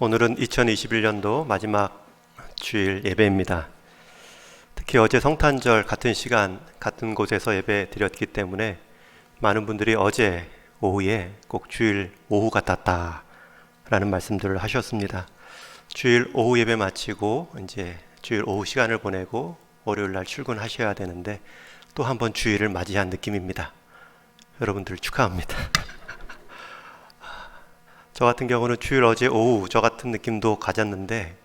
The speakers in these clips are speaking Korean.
오늘은 2021년도 마지막 주일 예배입니다. 특히 어제 성탄절 같은 시간, 같은 곳에서 예배 드렸기 때문에 많은 분들이 어제 오후에 꼭 주일 오후 같았다 라는 말씀들을 하셨습니다. 주일 오후 예배 마치고 이제 주일 오후 시간을 보내고 월요일 날 출근하셔야 되는데 또 한 번 주일을 맞이한 느낌입니다. 여러분들 축하합니다. 저 같은 경우는 주일 어제 오후 저 같은 느낌도 가졌는데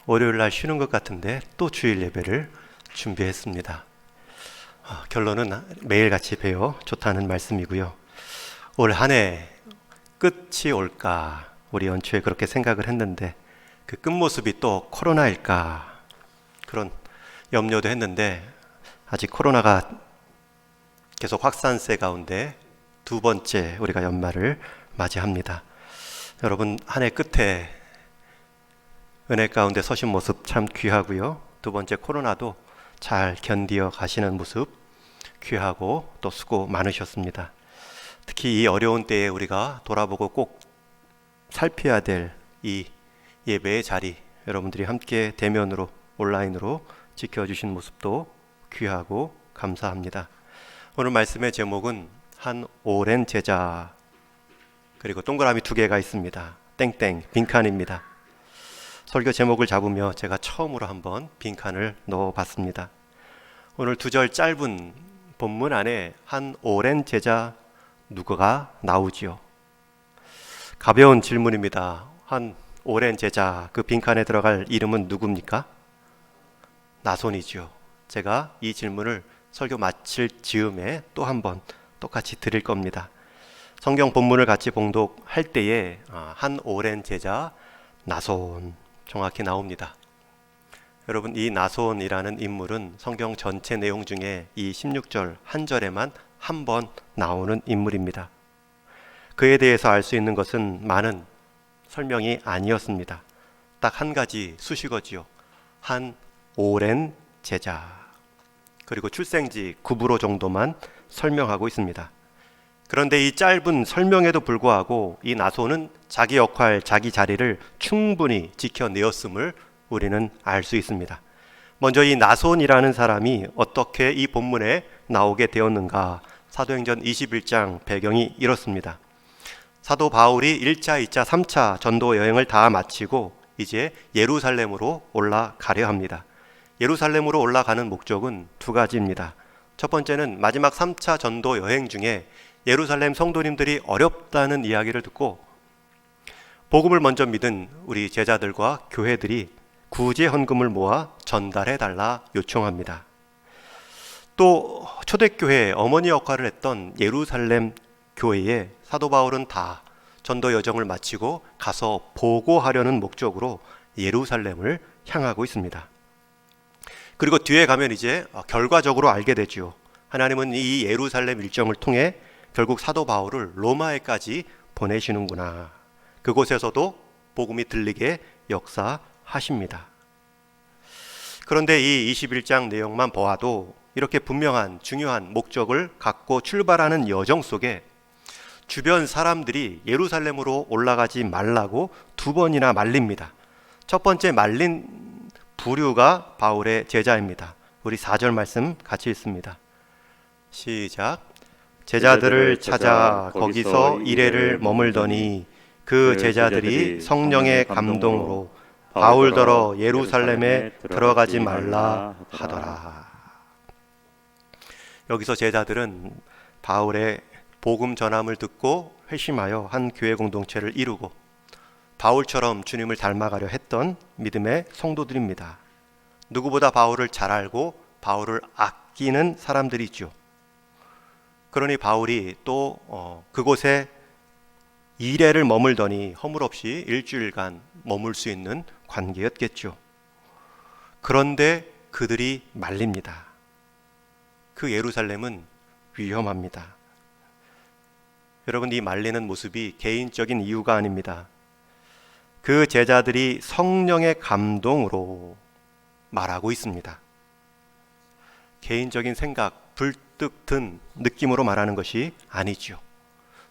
월요일 날 쉬는 것 같은데 또 주일 예배를 준비했습니다. 결론은 매일같이 뵈어 좋다는 말씀이고요. 올 한 해 끝이 올까 우리 연초에 그렇게 생각을 했는데 그 끝모습이 또 코로나일까 그런 염려도 했는데 아직 코로나가 계속 확산세 가운데 두 번째 우리가 연말을 맞이합니다. 여러분 한 해 끝에 은혜 가운데 서신 모습 참 귀하고요. 두 번째 코로나도 잘 견디어 가시는 모습 귀하고 또 수고 많으셨습니다. 특히 이 어려운 때에 우리가 돌아보고 꼭 살펴야 될 이 예배의 자리 여러분들이 함께 대면으로 온라인으로 지켜주신 모습도 귀하고 감사합니다. 오늘 말씀의 제목은 한 오랜 제자 그리고 동그라미 두 개가 있습니다. 땡땡 빈칸입니다. 설교 제목을 잡으며 제가 처음으로 한번 빈칸을 넣어봤습니다. 오늘 두 절 짧은 본문 안에 한 오랜 제자 누구가 나오지요? 가벼운 질문입니다. 한 오랜 제자 그 빈칸에 들어갈 이름은 누굽니까? 나손이죠. 제가 이 질문을 설교 마칠 즈음에 또 한번 똑같이 드릴 겁니다. 성경 본문을 같이 봉독할 때에 한 오랜 제자 나손 정확히 나옵니다. 여러분 이 나손이라는 인물은 성경 전체 내용 중에 이 16절 한 절에만 한 번 나오는 인물입니다. 그에 대해서 알 수 있는 것은 많은 설명이 아니었습니다. 딱 한 가지 수식어지요. 한 오랜 제자 그리고 출생지 구브로 정도만 설명하고 있습니다. 그런데 이 짧은 설명에도 불구하고 이 나손은 자기 역할, 자기 자리를 충분히 지켜내었음을 우리는 알 수 있습니다. 먼저 이 나손이라는 사람이 어떻게 이 본문에 나오게 되었는가? 사도행전 21장 배경이 이렇습니다. 사도 바울이 1차, 2차, 3차 전도 여행을 다 마치고 이제 예루살렘으로 올라가려 합니다. 예루살렘으로 올라가는 목적은 두 가지입니다. 첫 번째는 마지막 3차 전도 여행 중에 예루살렘 성도님들이 어렵다는 이야기를 듣고 복음을 먼저 믿은 우리 제자들과 교회들이 구제 헌금을 모아 전달해 달라 요청합니다. 또 초대교회 어머니 역할을 했던 예루살렘 교회에 사도 바울은 다 전도 여정을 마치고 가서 보고하려는 목적으로 예루살렘을 향하고 있습니다. 그리고 뒤에 가면 이제 결과적으로 알게 되죠. 하나님은 이 예루살렘 일정을 통해 결국 사도 바울을 로마에까지 보내시는구나. 그곳에서도 복음이 들리게 역사하십니다. 그런데 이 21장 내용만 보아도 이렇게 분명한 중요한 목적을 갖고 출발하는 여정 속에 주변 사람들이 예루살렘으로 올라가지 말라고 두 번이나 말립니다. 첫 번째 말린 부류가 바울의 제자입니다. 우리 4절 말씀 같이 읽습니다. 시작. 제자들을 찾아 거기서 이레를 머물더니 그 제자들이 성령의 감동으로 바울더러 예루살렘에 들어가지 말라 하더라. 여기서 제자들은 바울의 복음 전함을 듣고 회심하여 한 교회 공동체를 이루고 바울처럼 주님을 닮아가려 했던 믿음의 성도들입니다. 누구보다 바울을 잘 알고 바울을 아끼는 사람들이죠. 그러니 바울이 또 그곳에 2레를 머물더니 허물없이 일주일간 머물 수 있는 관계였겠죠. 그런데 그들이 말립니다. 그 예루살렘은 위험합니다. 여러분 이 말리는 모습이 개인적인 이유가 아닙니다. 그 제자들이 성령의 감동으로 말하고 있습니다. 개인적인 생각, 불뚝 든 느낌으로 말하는 것이 아니죠.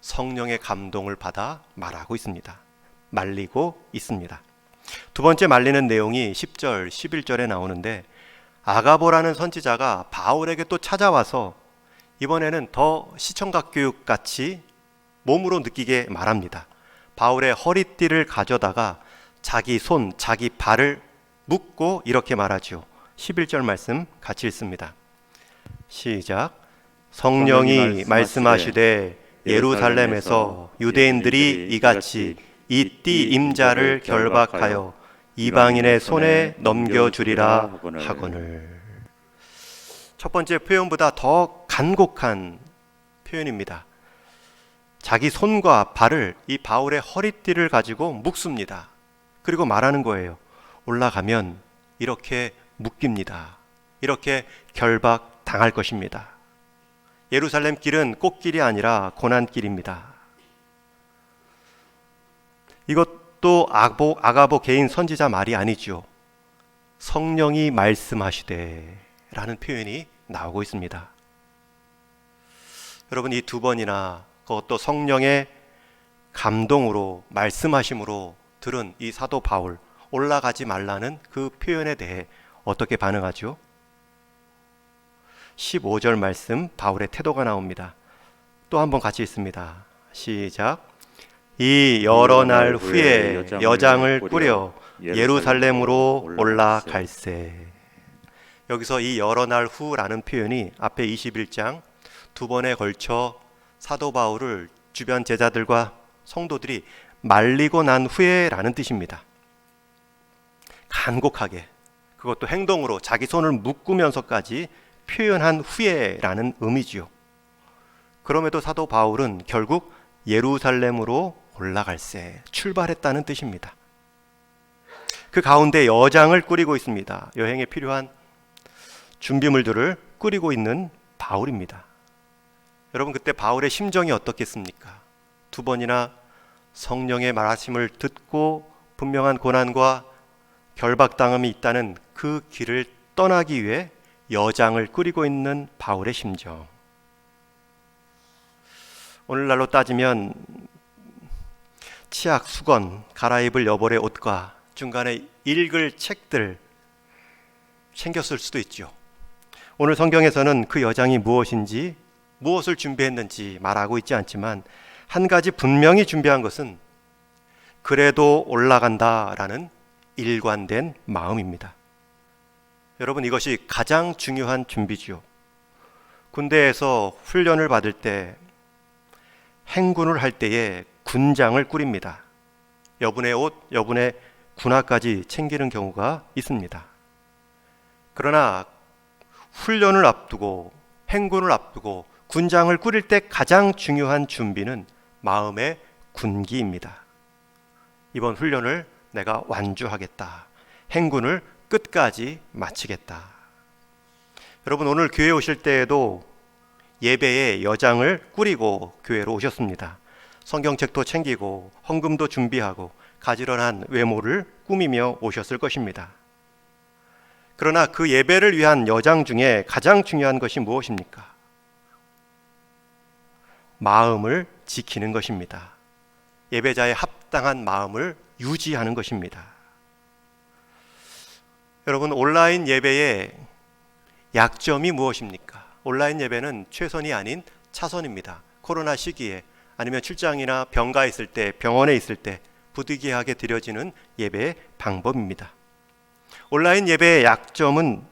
성령의 감동을 받아 말하고 있습니다. 말리고 있습니다. 두 번째 말리는 내용이 10절, 11절에 나오는데 아가보라는 선지자가 바울에게 또 찾아와서 이번에는 더 시청각 교육 같이 몸으로 느끼게 말합니다. 바울의 허리띠를 가져다가 자기 손, 자기 발을 묶고 이렇게 말하죠. 11절 말씀 같이 읽습니다. 시작. 성령이 말씀하시되 예루살렘에서 유대인들이 이같이 이 띠 임자를 결박하여 이방인의 손에 넘겨주리라 하거늘. 첫 번째 표현보다 더 간곡한 표현입니다. 자기 손과 발을 이 바울의 허리띠를 가지고 묶습니다. 그리고 말하는 거예요. 올라가면 이렇게 묶입니다. 이렇게 결박당할 것입니다. 예루살렘 길은 꽃길이 아니라 고난길입니다. 이것도 아가보 개인 선지자 말이 아니죠. 성령이 말씀하시되 라는 표현이 나오고 있습니다. 여러분, 이 두 번이나 그것도 성령의 감동으로 말씀하심으로 들은 이 사도 바울, 올라가지 말라는 그 표현에 대해 어떻게 반응하죠? 15절 말씀 바울의 태도가 나옵니다. 또 한번 같이 읽습니다. 시작. 이 여러 날 후에 여장을 꾸려 예루살렘으로 올라갈세. 여기서 이 여러 날 후라는 표현이 앞에 21장 두 번에 걸쳐 사도 바울을 주변 제자들과 성도들이 말리고 난 후에라는 뜻입니다. 간곡하게, 그것도 행동으로 자기 손을 묶으면서까지 표현한 후에라는 의미지요. 그럼에도 사도 바울은 결국 예루살렘으로 올라갈새 출발했다는 뜻입니다. 그 가운데 여장을 꾸리고 있습니다. 여행에 필요한 준비물들을 꾸리고 있는 바울입니다. 여러분, 그때 바울의 심정이 어떻겠습니까? 두 번이나 성령의 말하심을 듣고 분명한 고난과 결박당함이 있다는 그 길을 떠나기 위해 여장을 꾸리고 있는 바울의 심정. 오늘날로 따지면 치약, 수건, 갈아입을 여벌의 옷과 중간에 읽을 책들 챙겼을 수도 있죠. 오늘 성경에서는 그 여장이 무엇인지, 무엇을 준비했는지 말하고 있지 않지만 한 가지 분명히 준비한 것은 그래도 올라간다라는 일관된 마음입니다. 여러분, 이것이 가장 중요한 준비지요. 군대에서 훈련을 받을 때 행군을 할 때에 군장을 꾸립니다. 여분의 옷, 여분의 군화까지 챙기는 경우가 있습니다. 그러나 훈련을 앞두고 행군을 앞두고 군장을 꾸릴 때 가장 중요한 준비는 마음의 군기입니다. 이번 훈련을 내가 완주하겠다. 행군을 끝까지 마치겠다. 여러분, 오늘 교회 오실 때에도 예배에 여장을 꾸리고 교회로 오셨습니다. 성경책도 챙기고 헌금도 준비하고 가지런한 외모를 꾸미며 오셨을 것입니다. 그러나 그 예배를 위한 여장 중에 가장 중요한 것이 무엇입니까? 마음을 지키는 것입니다. 예배자의 합당한 마음을 유지하는 것입니다. 여러분, 온라인 예배의 약점이 무엇입니까? 온라인 예배는 최선이 아닌 차선입니다. 코로나 시기에 아니면 출장이나 병가 있을 때, 병원에 있을 때 부득이하게 드려지는 예배의 방법입니다. 온라인 예배의 약점은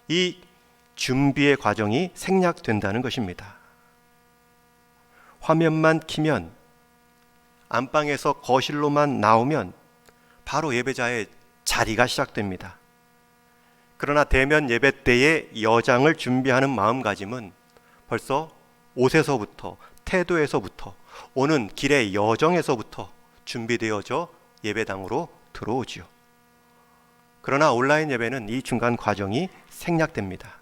이 준비의 과정이 생략된다는 것입니다. 화면만 켜면, 안방에서 거실로만 나오면 바로 예배자의 자리가 시작됩니다. 그러나 대면 예배 때의 여장을 준비하는 마음가짐은 벌써 옷에서부터, 태도에서부터, 오는 길의 여정에서부터 준비되어져 예배당으로 들어오지요. 그러나 온라인 예배는 이 중간 과정이 생략됩니다.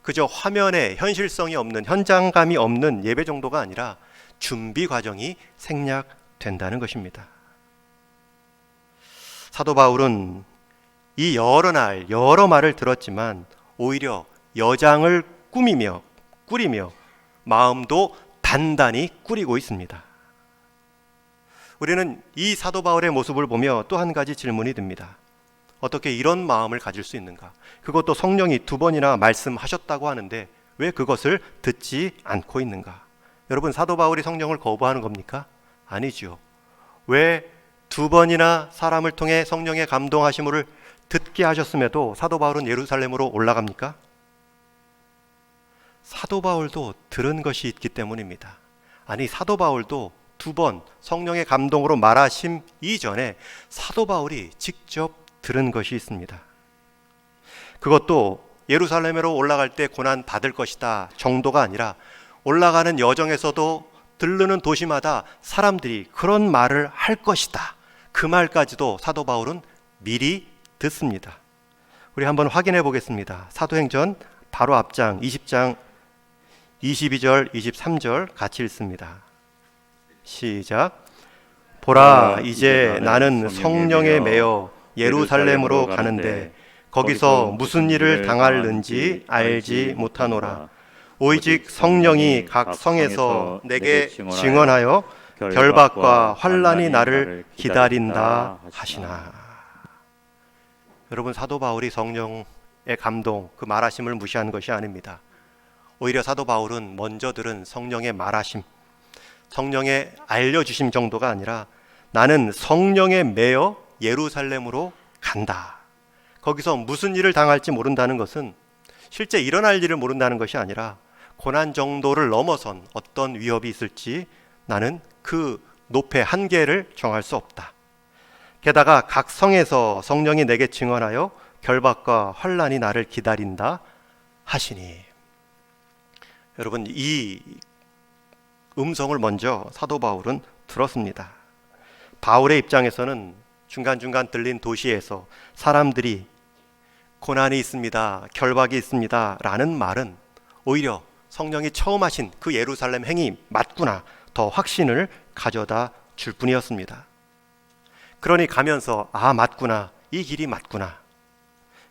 그저 화면에 현실성이 없는, 현장감이 없는 예배 정도가 아니라 준비 과정이 생략된다는 것입니다. 사도 바울은 이 여러 날, 여러 말을 들었지만 오히려 여장을 꾸리며 마음도 단단히 꾸리고 있습니다. 우리는 이 사도 바울의 모습을 보며 또 한 가지 질문이 듭니다. 어떻게 이런 마음을 가질 수 있는가? 그것도 성령이 2번이나 말씀하셨다고 하는데 왜 그것을 듣지 않고 있는가? 여러분, 사도 바울이 성령을 거부하는 겁니까? 아니죠. 왜 2번이나 사람을 통해 성령의 감동하심을 듣게 하셨음에도 사도 바울은 예루살렘으로 올라갑니까? 사도 바울도 들은 것이 있기 때문입니다. 아니, 사도 바울도 2번 성령의 감동으로 말하심 이전에 사도 바울이 직접 들은 것이 있습니다. 그것도 예루살렘으로 올라갈 때 고난 받을 것이다 정도가 아니라 올라가는 여정에서도 들르는 도시마다 사람들이 그런 말을 할 것이다, 그 말까지도 사도 바울은 미리 듣습니다. 우리 한번 확인해 보겠습니다. 사도행전 바로 앞장 20장 22절 23절 같이 읽습니다. 시작. 보라, 이제 나는 성령에 매여 예루살렘으로 가는데 거기서 무슨 일을 당할는지 알지 못하노라. 오직 성령이 각 성에서 내게 증언하여 결박과 환난이 나를 기다린다 하시나. 여러분, 사도 바울이 성령의 감동, 그 말하심을 무시한 것이 아닙니다. 오히려 사도 바울은 먼저 들은 성령의 말하심, 성령의 알려주심 정도가 아니라 나는 성령에 매여 예루살렘으로 간다. 거기서 무슨 일을 당할지 모른다는 것은 실제 일어날 일을 모른다는 것이 아니라 고난 정도를 넘어선 어떤 위협이 있을지 나는 그 높의 한계를 정할 수 없다. 게다가 각 성에서 성령이 내게 증언하여 결박과 환난이 나를 기다린다 하시니. 여러분, 이 음성을 먼저 사도 바울은 들었습니다. 바울의 입장에서는 중간중간 들린 도시에서 사람들이 고난이 있습니다, 결박이 있습니다 라는 말은 오히려 성령이 처음 하신 그 예루살렘 행이 맞구나, 더 확신을 가져다 줄 뿐이었습니다. 그러니 가면서 맞구나, 이 길이 맞구나,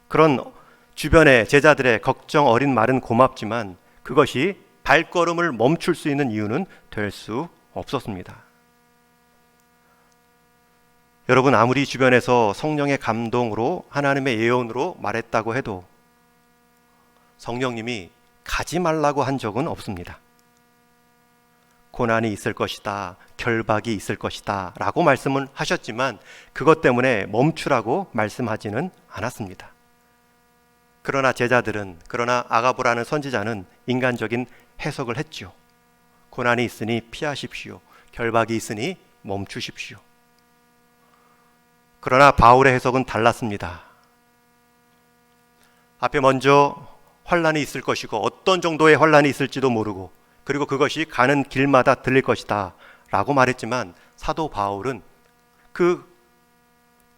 그런 주변의 제자들의 걱정 어린 말은 고맙지만 그것이 발걸음을 멈출 수 있는 이유는 될 수 없었습니다. 여러분, 아무리 주변에서 성령의 감동으로 하나님의 예언으로 말했다고 해도 성령님이 가지 말라고 한 적은 없습니다. 고난이 있을 것이다, 결박이 있을 것이다 라고 말씀은 하셨지만 그것 때문에 멈추라고 말씀하지는 않았습니다. 그러나 제자들은, 그러나 아가보라는 선지자는 인간적인 해석을 했죠. 고난이 있으니 피하십시오, 결박이 있으니 멈추십시오. 그러나 바울의 해석은 달랐습니다. 앞에 먼저 환난이 있을 것이고 어떤 정도의 환난이 있을지도 모르고 그리고 그것이 가는 길마다 들릴 것이다 라고 말했지만 사도 바울은 그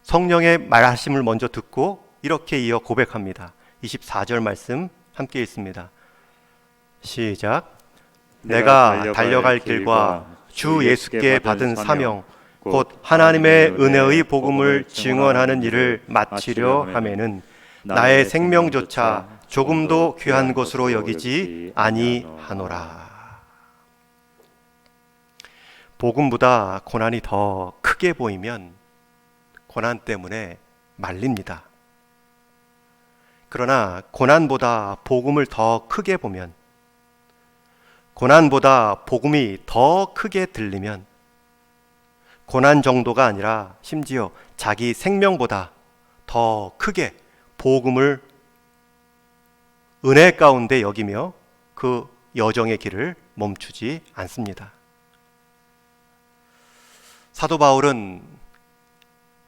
성령의 말하심을 먼저 듣고 이렇게 이어 고백합니다. 24절 말씀 함께 읽습니다. 시작. 내가 달려갈 길과 주 예수께 받은 사명 곧 하나님의 은혜의 복음을 증언하는 일을 마치려 하면은 나의 생명조차 조금도 귀한 것으로 여기지 아니하노라. 복음보다 고난이 더 크게 보이면 고난 때문에 말립니다. 그러나 고난보다 복음을 더 크게 보면, 고난보다 복음이 더 크게 들리면 고난 정도가 아니라 심지어 자기 생명보다 더 크게 복음을 은혜 가운데 여기며 그 여정의 길을 멈추지 않습니다. 사도 바울은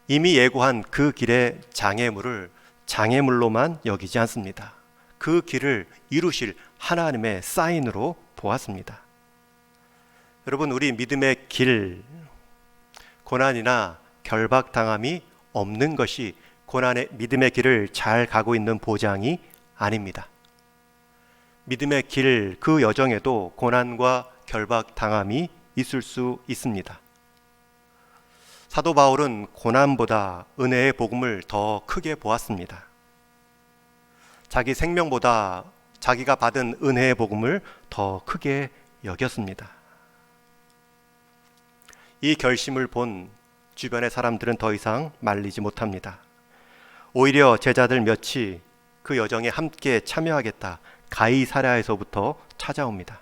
이미 예고한 그 길의 장애물을 장애물로만 여기지 않습니다. 그 길을 이루실 하나님의 사인으로 보았습니다. 여러분, 우리 믿음의 길, 고난이나 결박당함이 없는 것이 고난의 믿음의 길을 잘 가고 있는 보장이 아닙니다. 믿음의 길, 그 여정에도 고난과 결박당함이 있을 수 있습니다. 사도 바울은 고난보다 은혜의 복음을 더 크게 보았습니다. 자기 생명보다 자기가 받은 은혜의 복음을 더 크게 여겼습니다. 이 결심을 본 주변의 사람들은 더 이상 말리지 못합니다. 오히려 제자들 몇이 그 여정에 함께 참여하겠다 가이사랴에서부터 찾아옵니다.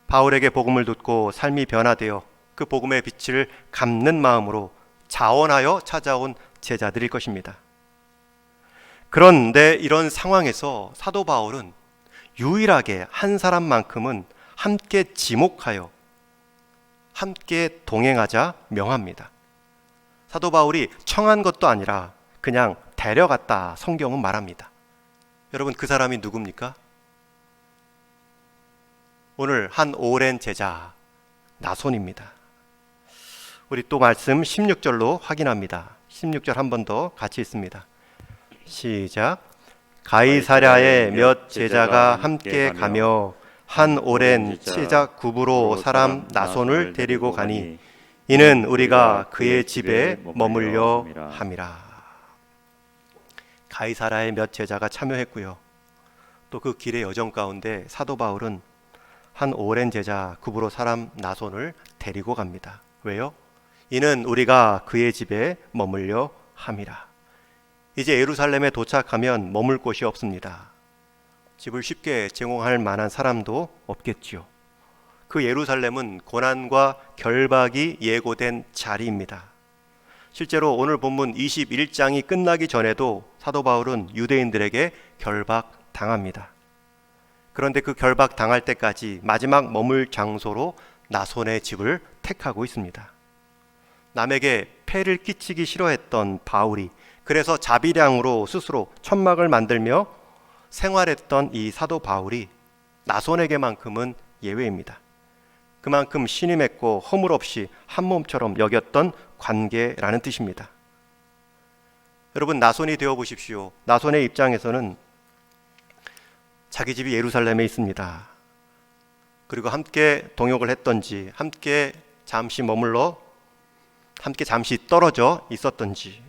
바울에게 복음을 듣고 삶이 변화되어 그 복음의 빛을 갚는 마음으로 자원하여 찾아온 제자들일 것입니다. 그런데 이런 상황에서 사도 바울은 유일하게 한 사람만큼은 함께 지목하여 함께 동행하자 명합니다. 사도 바울이 청한 것도 아니라 그냥 데려갔다 성경은 말합니다. 여러분, 그 사람이 누굽니까? 오늘 한 오랜 제자 나손입니다. 우리 또 말씀 16절로 확인합니다. 16절 한 번 더 같이 있습니다. 시작. 가이사랴에 몇 제자가 함께 가며 한 오랜 제자 굽으로 사람 나손을 데리고 가니 이는 우리가 그의 집에 머물려 함이라. 가이사랴에 몇 제자가 참여했고요. 또 그 길의 여정 가운데 사도 바울은 한 오랜 제자 굽으로 사람 나손을 데리고 갑니다. 왜요? 이는 우리가 그의 집에 머물려 함이라. 이제 예루살렘에 도착하면 머물 곳이 없습니다. 집을 쉽게 제공할 만한 사람도 없겠지요. 그 예루살렘은 고난과 결박이 예고된 자리입니다. 실제로 오늘 본문 21장이 끝나기 전에도 사도 바울은 유대인들에게 결박당합니다. 그런데 그 결박당할 때까지 마지막 머물 장소로 나손의 집을 택하고 있습니다. 남에게 폐를 끼치기 싫어했던 바울이 그래서 자비량으로 스스로 천막을 만들며 생활했던 이 사도 바울이 나손에게만큼은 예외입니다. 그만큼 신이 맺고 허물 없이 한 몸처럼 여겼던 관계라는 뜻입니다. 여러분, 나손이 되어 보십시오. 나손의 입장에서는 자기 집이 예루살렘에 있습니다. 그리고 함께 동역을 했던지 함께 잠시 머물러 함께 잠시 떨어져 있었던지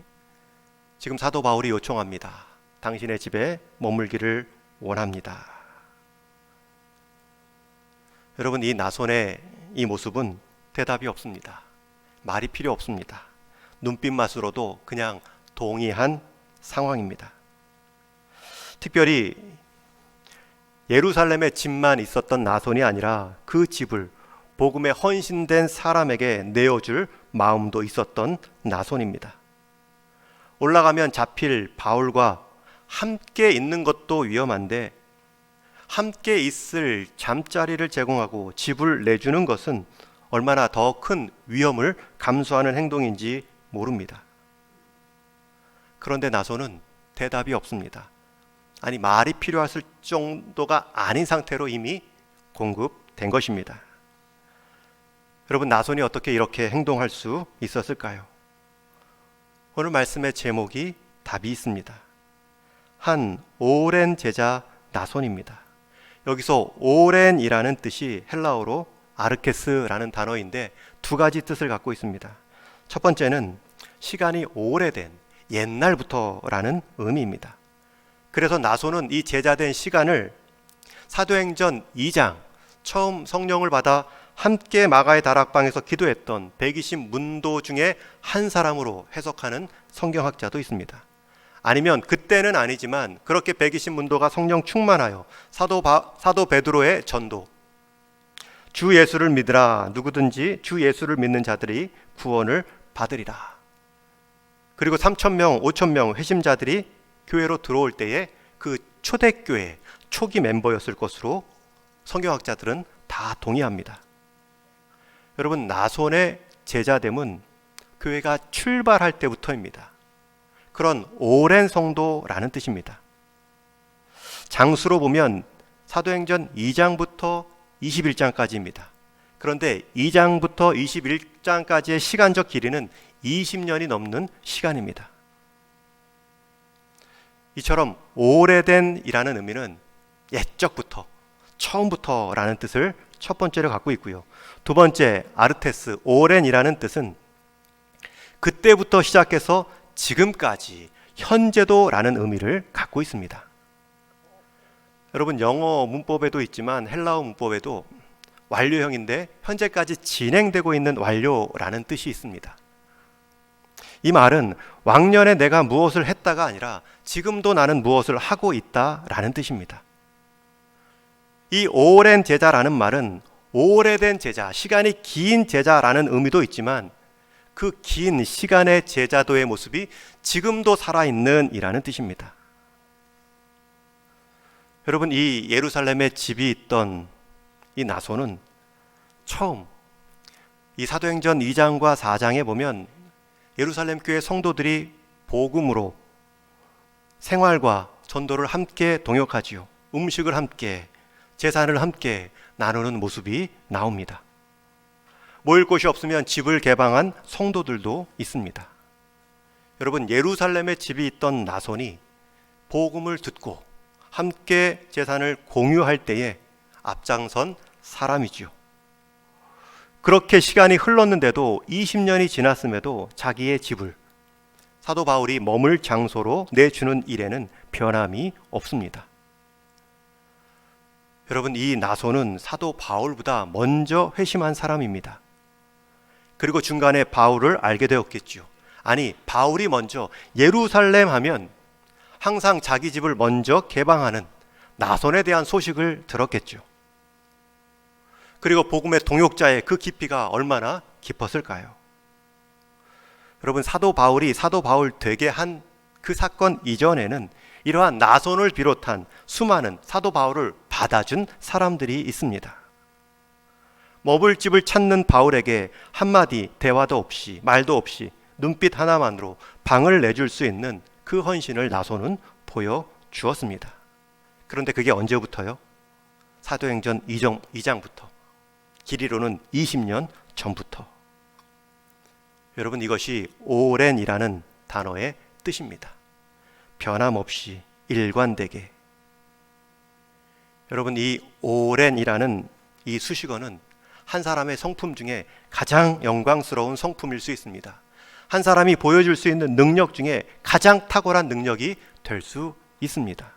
지금 사도 바울이 요청합니다. 당신의 집에 머물기를 원합니다. 여러분, 이 나손의 이 모습은 대답이 없습니다. 말이 필요 없습니다. 눈빛맛으로도 그냥 동의한 상황입니다. 특별히 예루살렘에 집만 있었던 나손이 아니라 그 집을 복음에 헌신된 사람에게 내어줄 마음도 있었던 나손입니다. 올라가면 잡힐 바울과 함께 있는 것도 위험한데 함께 있을 잠자리를 제공하고 집을 내주는 것은 얼마나 더 큰 위험을 감수하는 행동인지 모릅니다. 그런데 나손은 대답이 없습니다. 아니, 말이 필요했을 정도가 아닌 상태로 이미 공급된 것입니다. 여러분, 나손이 어떻게 이렇게 행동할 수 있었을까요? 오늘 말씀의 제목이 답이 있습니다. 한 오랜 제자 나손입니다. 여기서 오랜이라는 뜻이 헬라어로 아르케스라는 단어인데 두 가지 뜻을 갖고 있습니다. 첫 번째는 시간이 오래된, 옛날부터라는 의미입니다. 그래서 나손은 이 제자된 시간을 사도행전 2장 처음 성령을 받아 함께 마가의 다락방에서 기도했던 120 문도 중에 한 사람으로 해석하는 성경학자도 있습니다. 아니면 그때는 아니지만 그렇게 120 문도가 성령 충만하여 사도 베드로의 전도, 주 예수를 믿으라, 누구든지 주 예수를 믿는 자들이 구원을 받으리라. 그리고 3,000명, 5,000명 회심자들이 교회로 들어올 때에 그 초대교회 초기 멤버였을 것으로 성경학자들은 다 동의합니다. 여러분, 나손의 제자됨은 교회가 출발할 때부터입니다. 그런 오랜 성도라는 뜻입니다. 장수로 보면 사도행전 2장부터 21장까지입니다. 그런데 2장부터 21장까지의 시간적 길이는 20년이 넘는 시간입니다. 이처럼 오래된이라는 의미는 옛적부터, 처음부터라는 뜻을 첫 번째로 갖고 있고요. 두 번째, 아르테스, 오랜이라는 뜻은 그때부터 시작해서 지금까지, 현재도라는 의미를 갖고 있습니다. 여러분, 영어 문법에도 있지만 헬라어 문법에도 완료형인데 현재까지 진행되고 있는 완료라는 뜻이 있습니다. 이 말은 왕년에 내가 무엇을 했다가 아니라 지금도 나는 무엇을 하고 있다라는 뜻입니다. 이 오랜 제자라는 말은 오래된 제자, 시간이 긴 제자라는 의미도 있지만 그 긴 시간의 제자도의 모습이 지금도 살아있는 이라는 뜻입니다. 여러분, 이 예루살렘에 집이 있던 이 나손은 처음 이 사도행전 2장과 4장에 보면 예루살렘 교회 성도들이 복음으로 생활과 전도를 함께 동역하지요. 음식을 함께, 재산을 함께 나누는 모습이 나옵니다. 모일 곳이 없으면 집을 개방한 성도들도 있습니다. 여러분, 예루살렘에 집이 있던 나손이 복음을 듣고 함께 재산을 공유할 때에 앞장선 사람이지요. 그렇게 시간이 흘렀는데도 20년이 지났음에도 자기의 집을 사도 바울이 머물 장소로 내주는 일에는 변함이 없습니다. 여러분, 이 나손은 사도 바울보다 먼저 회심한 사람입니다. 그리고 중간에 바울을 알게 되었겠죠. 아니, 바울이 먼저 예루살렘 하면 항상 자기 집을 먼저 개방하는 나손에 대한 소식을 들었겠죠. 그리고 복음의 동역자의 그 깊이가 얼마나 깊었을까요? 여러분, 사도 바울이 사도 바울 되게 한 그 사건 이전에는 이러한 나손을 비롯한 수많은 사도 바울을 받아준 사람들이 있습니다. 머물 집을 찾는 바울에게 한마디 대화도 없이 말도 없이 눈빛 하나만으로 방을 내줄 수 있는 그 헌신을 나손은 보여주었습니다. 그런데 그게 언제부터요? 사도행전 2장부터, 길이로는 20년 전부터. 여러분, 이것이 오랜이라는 단어의 뜻입니다. 변함없이 일관되게. 여러분, 이 오랜이라는 이 수식어는 한 사람의 성품 중에 가장 영광스러운 성품일 수 있습니다. 한 사람이 보여줄 수 있는 능력 중에 가장 탁월한 능력이 될 수 있습니다.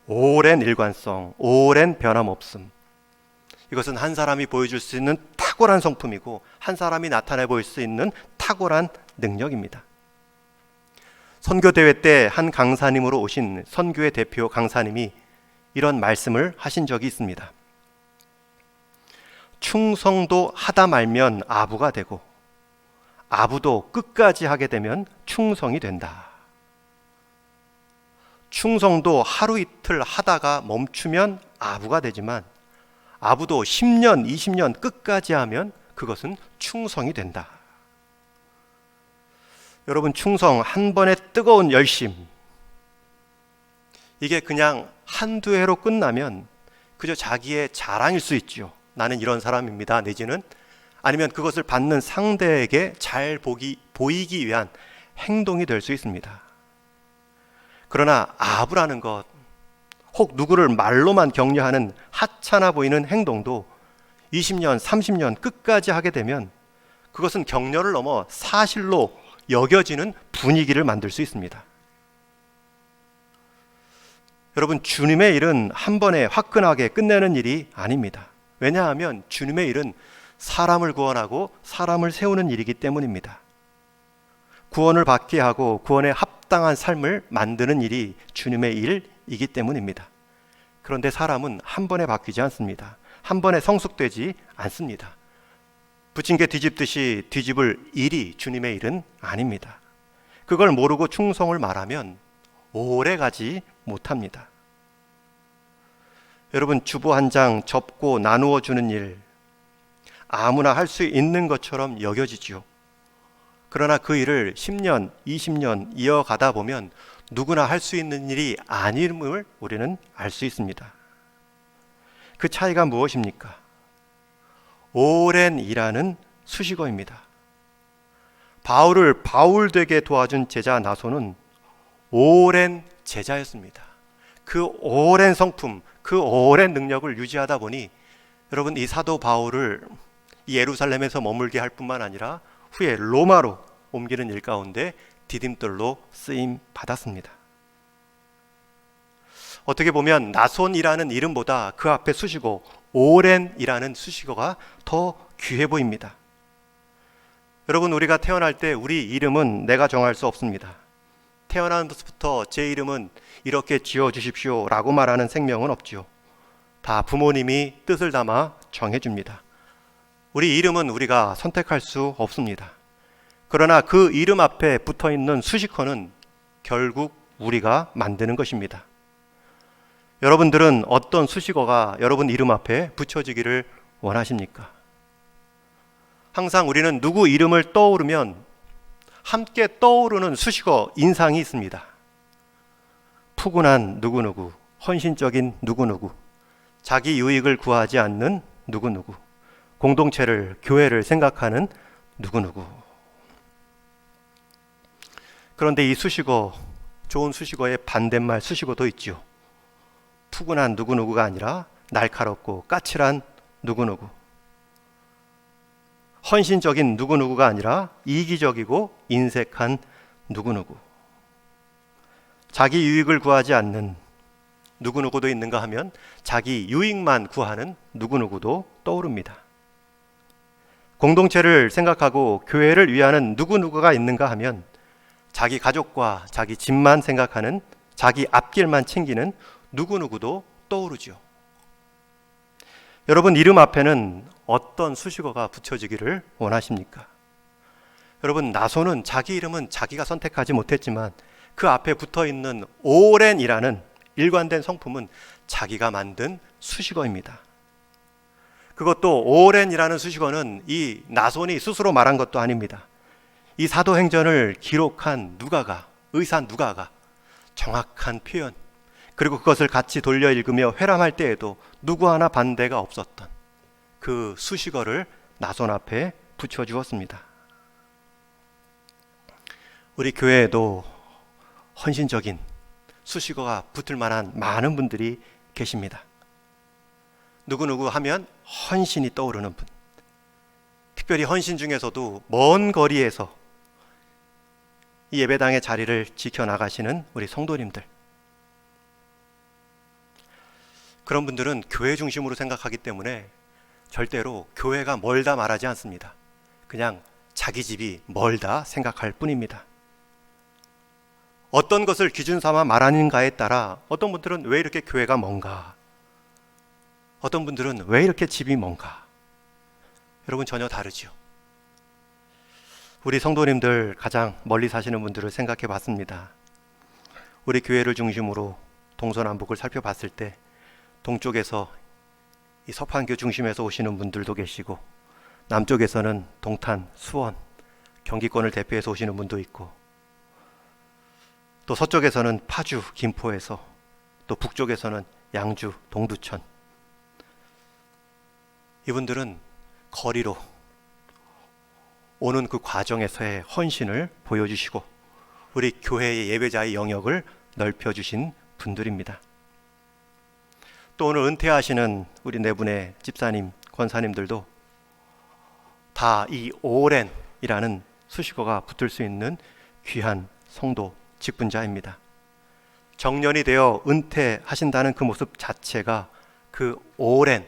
오랜 일관성, 오랜 변함없음. 이것은 한 사람이 보여줄 수 있는 탁월한 성품이고 한 사람이 나타내 보일 수 있는 탁월한 능력입니다. 선교대회 때 한 강사님으로 오신 선교회 대표 강사님이 이런 말씀을 하신 적이 있습니다. 충성도 하다 말면 아부가 되고 아부도 끝까지 하게 되면 충성이 된다. 충성도 하루 이틀 하다가 멈추면 아부가 되지만 아부도 10년, 20년 끝까지 하면 그것은 충성이 된다. 여러분, 충성, 한 번의 뜨거운 열심, 이게 그냥 한두 해로 끝나면 그저 자기의 자랑일 수 있죠. 나는 이런 사람입니다. 내지는 아니면 그것을 받는 상대에게 잘 보이기 위한 행동이 될 수 있습니다. 그러나 아부라는 것, 혹 누구를 말로만 격려하는 하찮아 보이는 행동도 20년, 30년 끝까지 하게 되면 그것은 격려를 넘어 사실로 여겨지는 분위기를 만들 수 있습니다. 여러분, 주님의 일은 한 번에 화끈하게 끝내는 일이 아닙니다. 왜냐하면 주님의 일은 사람을 구원하고 사람을 세우는 일이기 때문입니다. 구원을 받게 하고 구원에 합당한 삶을 만드는 일이 주님의 일이기 때문입니다. 그런데 사람은 한 번에 바뀌지 않습니다. 한 번에 성숙되지 않습니다. 부침개 뒤집듯이 뒤집을 일이 주님의 일은 아닙니다. 그걸 모르고 충성을 말하면 오래 가지 못합니다. 여러분, 주보 한 장 접고 나누어 주는 일, 아무나 할 수 있는 것처럼 여겨지지요. 그러나 그 일을 10년, 20년 이어가다 보면 누구나 할 수 있는 일이 아님을 우리는 알 수 있습니다. 그 차이가 무엇입니까? 오랜 일하는 수식어입니다. 바울을 바울 되게 도와준 제자 나손은 오랜 제자였습니다. 그 오랜 성품, 그 오랜 능력을 유지하다 보니 여러분, 이 사도 바울을 예루살렘에서 머물게 할 뿐만 아니라 후에 로마로 옮기는 일 가운데 디딤돌로 쓰임 받았습니다. 어떻게 보면 나손이라는 이름보다 그 앞에 수식어 오랜이라는 수식어가 더 귀해 보입니다. 여러분, 우리가 태어날 때 우리 이름은 내가 정할 수 없습니다. 태어난 것부터 제 이름은 이렇게 지어주십시오 라고 말하는 생명은 없지요. 다 부모님이 뜻을 담아 정해줍니다. 우리 이름은 우리가 선택할 수 없습니다. 그러나 그 이름 앞에 붙어있는 수식어는 결국 우리가 만드는 것입니다. 여러분들은 어떤 수식어가 여러분 이름 앞에 붙여지기를 원하십니까? 항상 우리는 누구 이름을 떠오르면 함께 떠오르는 수식어, 인상이 있습니다. 푸근한 누구누구, 헌신적인 누구누구, 자기 유익을 구하지 않는 누구누구, 공동체를, 교회를 생각하는 누구누구. 그런데 이 수식어, 좋은 수식어의 반대말 수식어도 있지요. 푸근한 누구누구가 아니라 날카롭고 까칠한 누구누구, 헌신적인 누구누구가 아니라 이기적이고 인색한 누구누구, 자기 유익을 구하지 않는 누구누구도 있는가 하면 자기 유익만 구하는 누구누구도 떠오릅니다. 공동체를 생각하고 교회를 위하는 누구누구가 있는가 하면 자기 가족과 자기 집만 생각하는, 자기 앞길만 챙기는 누구누구도 떠오르죠. 여러분, 이름 앞에는 어떤 수식어가 붙여지기를 원하십니까? 여러분, 나소는 자기 이름은 자기가 선택하지 못했지만 그 앞에 붙어있는 오랜이라는 일관된 성품은 자기가 만든 수식어입니다. 그것도 오랜이라는 수식어는 이 나손이 스스로 말한 것도 아닙니다. 이 사도행전을 기록한 누가가, 의사 누가가 정확한 표현, 그리고 그것을 같이 돌려 읽으며 회람할 때에도 누구 하나 반대가 없었던 그 수식어를 나손 앞에 붙여주었습니다. 우리 교회에도 헌신적인 수식어가 붙을 만한 많은 분들이 계십니다. 누구누구 하면 헌신이 떠오르는 분, 특별히 헌신 중에서도 먼 거리에서 이 예배당의 자리를 지켜나가시는 우리 성도님들, 그런 분들은 교회 중심으로 생각하기 때문에 절대로 교회가 멀다 말하지 않습니다. 그냥 자기 집이 멀다 생각할 뿐입니다. 어떤 것을 기준 삼아 말하는가에 따라 어떤 분들은 왜 이렇게 교회가 먼가, 어떤 분들은 왜 이렇게 집이 먼가, 여러분 전혀 다르죠. 우리 성도님들 가장 멀리 사시는 분들을 생각해 봤습니다. 우리 교회를 중심으로 동서남북을 살펴봤을 때 동쪽에서 이 서판교 중심에서 오시는 분들도 계시고, 남쪽에서는 동탄, 수원, 경기권을 대표해서 오시는 분도 있고, 또 서쪽에서는 파주, 김포에서, 또 북쪽에서는 양주, 동두천. 이분들은 거리로 오는 그 과정에서의 헌신을 보여주시고 우리 교회의 예배자의 영역을 넓혀주신 분들입니다. 또 오늘 은퇴하시는 우리 네 분의 집사님, 권사님들도 다 이 오랜이라는 수식어가 붙을 수 있는 귀한 성도 직분자입니다. 정년이 되어 은퇴하신다는 그 모습 자체가 그 오랜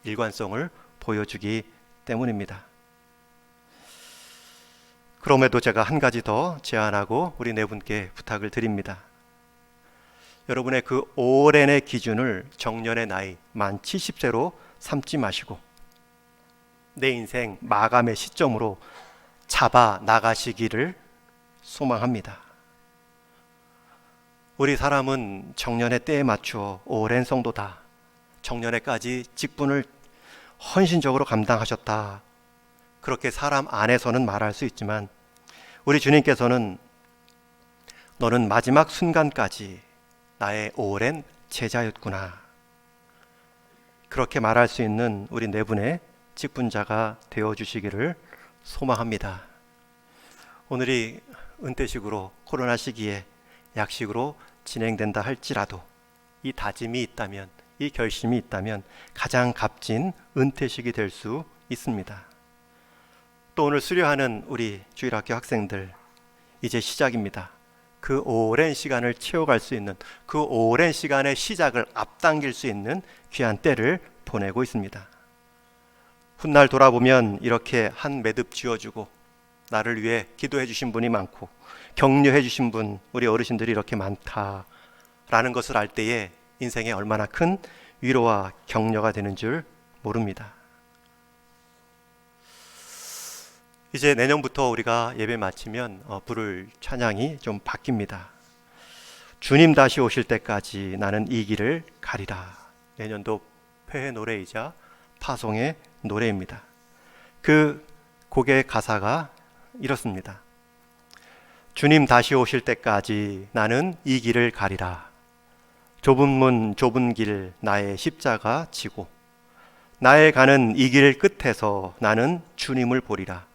일관성을 보여주기 때문입니다. 그럼에도 제가 한 가지 더 제안하고 우리 네 분께 부탁을 드립니다. 여러분의 그 오랜의 기준을 정년의 나이 만 70세로 삼지 마시고 내 인생 마감의 시점으로 잡아 나가시기를 소망합니다. 우리 사람은 정년의 때에 맞추어 오랜 성도다, 정년에까지 직분을 헌신적으로 감당하셨다, 그렇게 사람 안에서는 말할 수 있지만 우리 주님께서는 너는 마지막 순간까지 나의 오랜 제자였구나, 그렇게 말할 수 있는 우리 네 분의 직분자가 되어주시기를 소망합니다. 오늘이 은퇴식으로 코로나 시기에 약식으로 진행된다 할지라도 이 다짐이 있다면, 이 결심이 있다면 가장 값진 은퇴식이 될 수 있습니다. 또 오늘 수료하는 우리 주일학교 학생들, 이제 시작입니다. 그 오랜 시간을 채워갈 수 있는, 그 오랜 시간의 시작을 앞당길 수 있는 귀한 때를 보내고 있습니다. 훗날 돌아보면 이렇게 한 매듭 지어주고 나를 위해 기도해 주신 분이 많고 격려해 주신 분, 우리 어르신들이 이렇게 많다라는 것을 알 때에 인생에 얼마나 큰 위로와 격려가 되는 줄 모릅니다. 이제 내년부터 우리가 예배 마치면 부를 찬양이 좀 바뀝니다. 주님 다시 오실 때까지 나는 이 길을 가리라. 내년도 폐회 노래이자 파송의 노래입니다. 그 곡의 가사가 이렇습니다. 주님 다시 오실 때까지 나는 이 길을 가리라. 좁은 문 좁은 길 나의 십자가 지고 나의 가는 이 길 끝에서 나는 주님을 보리라.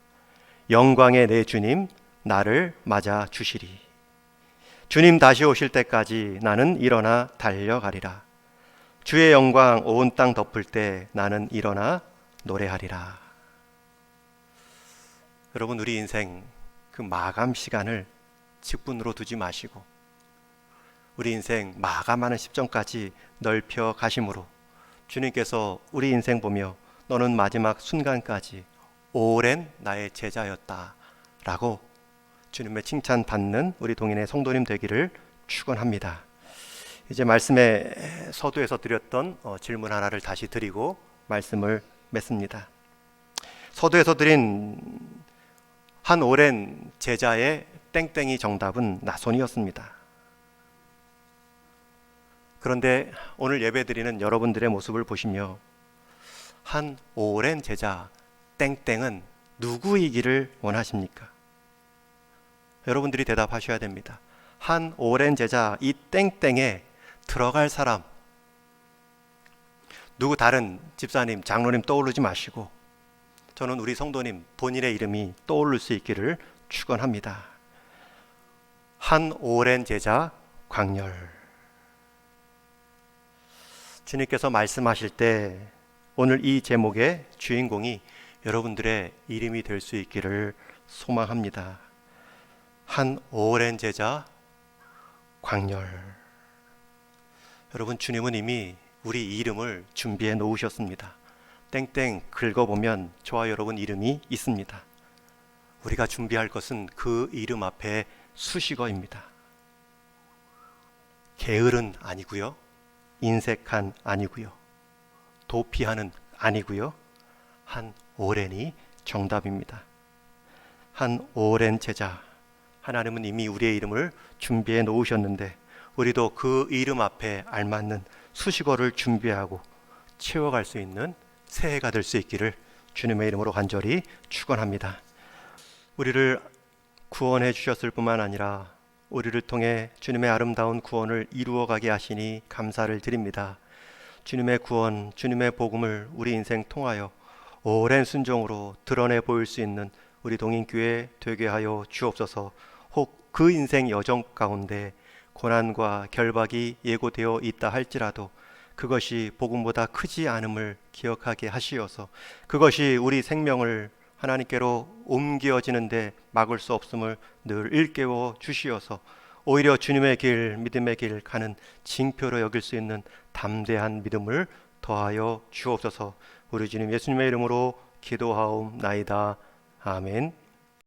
영광의 내 주님 나를 맞아 주시리. 주님 다시 오실 때까지 나는 일어나 달려가리라. 주의 영광 온 땅 덮을 때 나는 일어나 노래하리라. 여러분, 우리 인생 그 마감 시간을 직분으로 두지 마시고 우리 인생 마감하는 시점까지 넓혀 가심으로 주님께서 우리 인생 보며 너는 마지막 순간까지 오랜 나의 제자였다 라고 주님의 칭찬 받는 우리 동인의 성도님 되기를 축원합니다. 이제 말씀의 서두에서 드렸던 질문 하나를 다시 드리고 말씀을 맺습니다. 서두에서 드린 한 오랜 제자의 땡땡이 정답은 나손이었습니다. 그런데 오늘 예배드리는 여러분들의 모습을 보시며 한 오랜 제자 땡땡은 누구이기를 원하십니까? 여러분들이 대답하셔야 됩니다. 한 오랜 제자 이 땡땡에 들어갈 사람, 누구 다른 집사님, 장로님 떠오르지 마시고 저는 우리 성도님 본인의 이름이 떠오를 수 있기를 축원합니다. 한 오랜 제자 광열. 주님께서 말씀하실 때 오늘 이 제목의 주인공이 여러분들의 이름이 될 수 있기를 소망합니다. 한 오랜 제자 광열. 여러분, 주님은 이미 우리 이름을 준비해 놓으셨습니다. 땡땡 긁어보면 저와 여러분 이름이 있습니다. 우리가 준비할 것은 그 이름 앞에 수식어입니다. 게으른 아니고요, 인색한 아니고요, 도피하는 아니고요, 한 오랜이 정답입니다. 한 오랜 제자. 하나님은 이미 우리의 이름을 준비해 놓으셨는데 우리도 그 이름 앞에 알맞는 수식어를 준비하고 채워갈 수 있는 새해가 될 수 있기를 주님의 이름으로 간절히 축원합니다. 우리를 구원해 주셨을 뿐만 아니라 우리를 통해 주님의 아름다운 구원을 이루어가게 하시니 감사를 드립니다. 주님의 구원, 주님의 복음을 우리 인생 통하여 오랜 순종으로 드러내 보일 수 있는 우리 동인교회 되게 하여 주옵소서. 혹 그 인생 여정 가운데 고난과 결박이 예고되어 있다 할지라도 그것이 복음보다 크지 않음을 기억하게 하시어서 그것이 우리 생명을 하나님께로 옮겨지는데 막을 수 없음을 늘 일깨워 주시어서 오히려 주님의 길, 믿음의 길 가는 징표로 여길 수 있는 담대한 믿음을 더하여 주옵소서. 우리 주님 예수님의 이름으로 기도하옵나이다. 아멘.